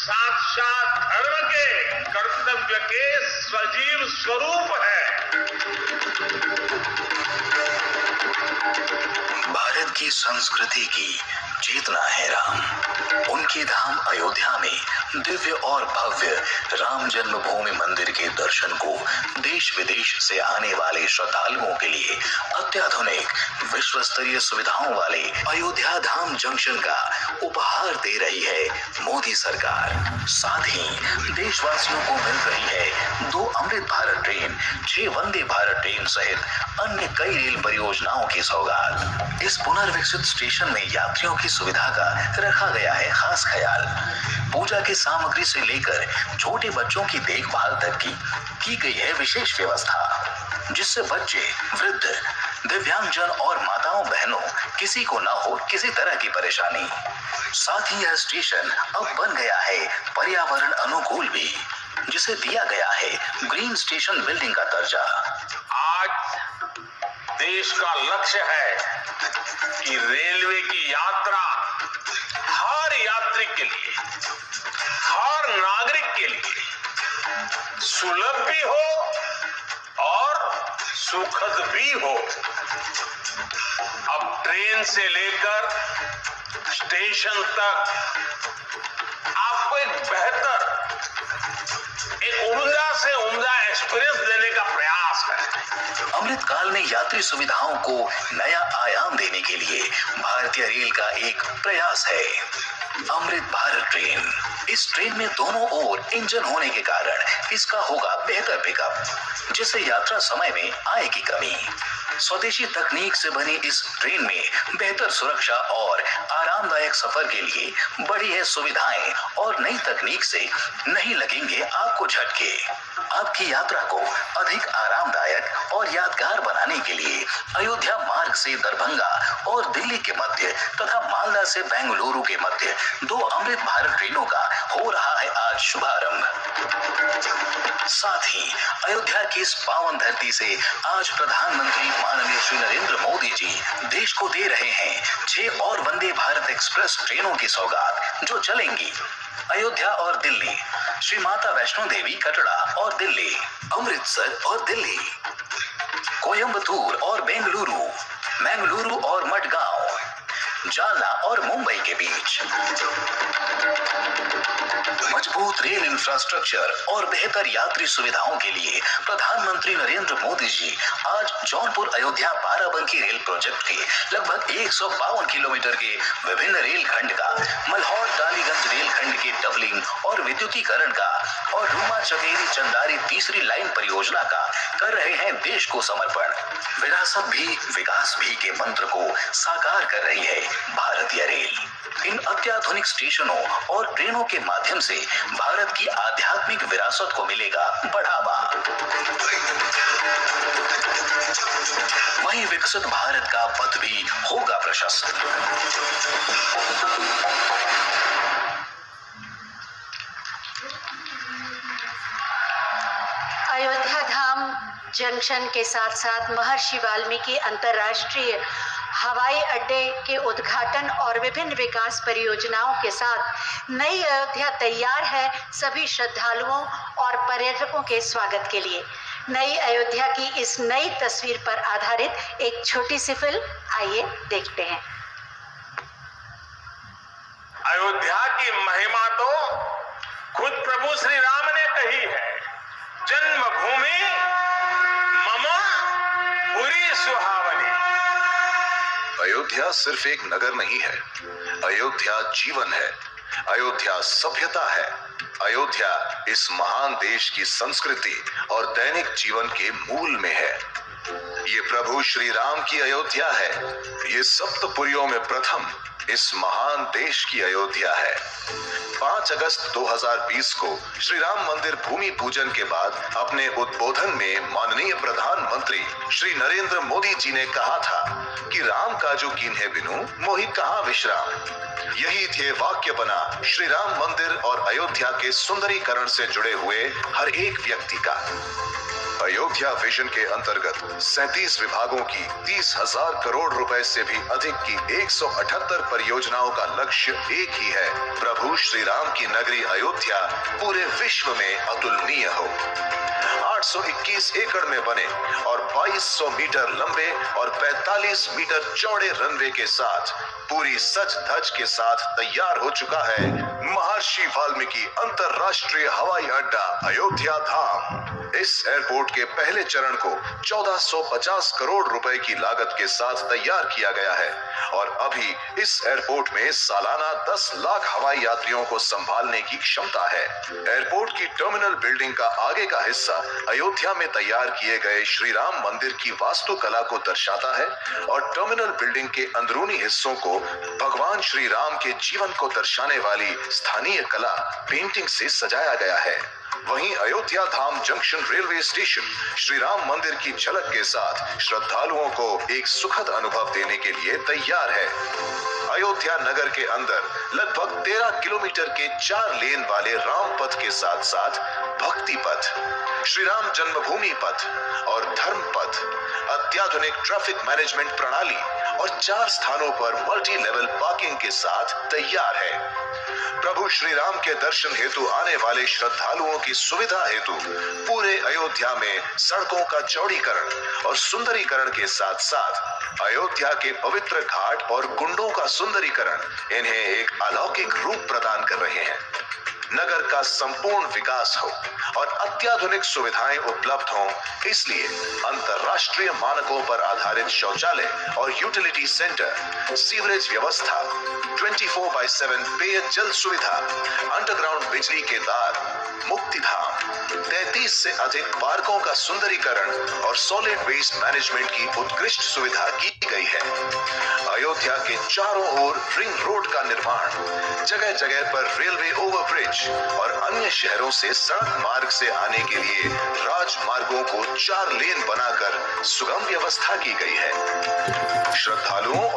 साक्षात धर्म के कर्तव्य के सजीव स्वरूप है। भारत की संस्कृति की चेतना है राम। उनके धाम अयोध्या में दिव्य और भव्य राम जन्मभूमि मंदिर के दर्शन को देश विदेश से आने वाले श्रद्धालुओं के लिए अत्याधुनिक विश्व स्तरीय सुविधाओं वाले अयोध्या धाम जंक्शन का उपहार दे रही है मोदी सरकार। साथ ही देशवासियों को मिल रही है 2 अमृत भारत ट्रेन, 6 वंदे भारत ट्रेन सहित अन्य कई रेल परियोजनाओं की सौगात। इस पुनर्विकसित स्टेशन में यात्रियों की सुविधा का रखा गया है खास ख्याल। पूजा की सामग्री से लेकर छोटे बच्चों की देखभाल तक की गई है विशेष व्यवस्था, जिससे बच्चे, वृद्ध, दिव्यांगजन और माताओं बहनों किसी को न हो किसी तरह की परेशानी। साथ ही यह स्टेशन अब बन गया है पर्यावरण अनुकूल भी, जिसे दिया गया है ग्रीन स्टेशन बिल्डिंग का दर्जा। आज देश का लक्ष्य है कि रेलवे की यात्रा हर यात्री के लिए, हर नागरिक के लिए सुलभ भी हो और सुखद भी हो। अब ट्रेन से लेकर स्टेशन तक आपको एक बेहतर, एक उम्दा से उम्दा एक्सपीरियंस देने का प्रयास है। अमृत काल में यात्री सुविधाओं को नया आयाम देने के लिए भारतीय रेल का एक प्रयास है अमृत भारत ट्रेन। इस ट्रेन में दोनों ओर इंजन होने के कारण इसका होगा बेहतर पिकअप, जिससे यात्रा समय में आएगी कमी। स्वदेशी तकनीक से बनी इस ट्रेन में बेहतर सुरक्षा और आरामदायक सफर के लिए बढ़ी है सुविधाएं और नई तकनीक से नहीं लगेंगे आपको झटके। आपकी यात्रा को अधिक आरामदायक और यादगार बनाने के लिए अयोध्या मार्ग से दरभंगा और दिल्ली के मध्य तथा मालदा से बेंगलुरु के मध्य 2 अमृत भारत ट्रेनों का हो रहा है आज शुभारंभ। साथ ही अयोध्या की इस पावन धरती से आज प्रधानमंत्री माननीय श्री नरेंद्र मोदी जी देश को दे रहे हैं 6 और वंदे भारत एक्सप्रेस ट्रेनों की सौगात, जो चलेंगी अयोध्या और दिल्ली, श्री माता वैष्णो देवी कटरा और दिल्ली, अमृतसर और दिल्ली, कोयंबटूर और बेंगलुरु, मंगलुरु और मडगांव, जालना और मुंबई के बीच। मजबूत रेल इंफ्रास्ट्रक्चर और बेहतर यात्री सुविधाओं के लिए प्रधानमंत्री नरेंद्र मोदी जी आज जौनपुर अयोध्या बाराबंकी रेल प्रोजेक्ट के लगभग 152 किलोमीटर के विभिन्न रेल खंड का, मल्हौर डालीगंज रेल खंड के डबलिंग और विद्युतीकरण का और रूमा चकेरी चंदारी तीसरी लाइन परियोजना का कर रहे हैं देश को समर्पण। विरासत भी विकास भी के मंत्र को साकार कर रही है भारतीय रेल। इन अत्याधुनिक स्टेशनों और ट्रेनों के माध्यम से भारत की आध्यात्मिक विरासत को मिलेगा बढ़ावा। वहीं विकसित भारत का पथ भी होगा प्रशस्त। अयोध्या धाम जंक्शन के साथ साथ महर्षि वाल्मीकि अंतर्राष्ट्रीय हवाई अड्डे के उद्घाटन और विभिन्न विकास परियोजनाओं के साथ नई अयोध्या तैयार है सभी श्रद्धालुओं और पर्यटकों के स्वागत के लिए। नई अयोध्या की इस नई तस्वीर पर आधारित एक छोटी सी फिल्म, आइए देखते हैं। अयोध्या की महिमा तो खुद प्रभु श्री राम ने कही है। जन्मभूमि मम पुरी सुहावनी। अयोध्या सिर्फ एक नगर नहीं है, अयोध्या जीवन है, अयोध्या सभ्यता है, अयोध्या इस महान देश की संस्कृति और दैनिक जीवन के मूल में है। ये प्रभु श्री राम की अयोध्या है, ये सप्तपुरियों में प्रथम इस महान देश की अयोध्या है। 5 अगस्त 2020 को श्री राम मंदिर भूमि पूजन के बाद अपने उद्बोधन में माननीय प्रधानमंत्री श्री नरेंद्र मोदी जी ने कहा था कि राम काजू कीन्हे बिनु मोहि कहां विश्राम। यही ध्येय वाक्य बना श्री राम मंदिर और अयोध्या के सुंदरीकरण से जुड़े हुए हर एक व्यक्ति का। अयोध्या विजन के अंतर्गत 37 विभागों की 30,000 करोड़ रुपए से भी अधिक की 178 परियोजनाओं का लक्ष्य एक ही है, प्रभु श्री राम की नगरी अयोध्या पूरे विश्व में अतुलनीय हो। 821 एकड़ में बने और 2200 मीटर लंबे और 45 मीटर चौड़े रनवे के साथ पूरी सज धज के साथ तैयार हो चुका है महर्षि वाल्मीकि अंतरराष्ट्रीय हवाई अड्डा अयोध्या धाम। इस एयरपोर्ट के पहले चरण को 1450 करोड़ रुपए की लागत के साथ तैयार किया गया है और अभी इस एयरपोर्ट में सालाना 10 लाख हवाई यात्रियों को संभालने की क्षमता है। एयरपोर्ट की टर्मिनल बिल्डिंग का आगे का हिस्सा अयोध्या में तैयार किए गए श्री राम मंदिर की वास्तुकला को दर्शाता है और टर्मिनल बिल्डिंग के अंदरूनी हिस्सों को भगवान श्री राम के जीवन को दर्शाने वाली स्थानीय कला पेंटिंग से सजाया गया है। वहीं Ayodhya Dham junction railway station Shri Ram मंदिर की झलक के साथ श्रद्धालुओं को एक सुखद अनुभव देने के लिए तैयार है। अयोध्या नगर के अंदर लगभग 13 किलोमीटर के 4 लेन वाले राम पथ के साथ साथ भक्ति पथ, श्री राम जन्मभूमि पथ और धर्म पथ, अत्याधुनिक ट्रैफिक मैनेजमेंट प्रणाली और 4 स्थानों पर मल्टी लेवल पार्किंग के साथ तैयार है। प्रभु श्री राम के दर्शन हेतु आने वाले श्रद्धालुओं की सुविधा हेतु पूरे अयोध्या में सड़कों का चौड़ीकरण और सुंदरीकरण के साथ साथ अयोध्या के पवित्र घाट और कुंडों का सुंदरीकरण इन्हें एक अलौकिक रूप प्रदान कर रहे हैं। नगर का संपूर्ण विकास हो और अत्याधुनिक सुविधाएं उपलब्ध हों, इसलिए अंतर्राष्ट्रीय मानकों पर आधारित शौचालय और यूटिलिटी सेंटर, सीवरेज व्यवस्था, 24/7 पेयजल सुविधा, अंडरग्राउंड बिजली के तार, मुक्तिधाम, 33 से अधिक पार्कों का सुंदरीकरण और सॉलिड वेस्ट मैनेजमेंट की उत्कृष्ट सुविधा की गई है। अयोध्या के चारों ओर रिंग रोड का निर्माण, जगह जगह पर रेलवे ओवरब्रिज और अन्य शहरों से सड़क मार्ग से आने के लिए राजमार्गों को 4 लेन बनाकर सुगम व्यवस्था की गई है। श्रद्धालुओं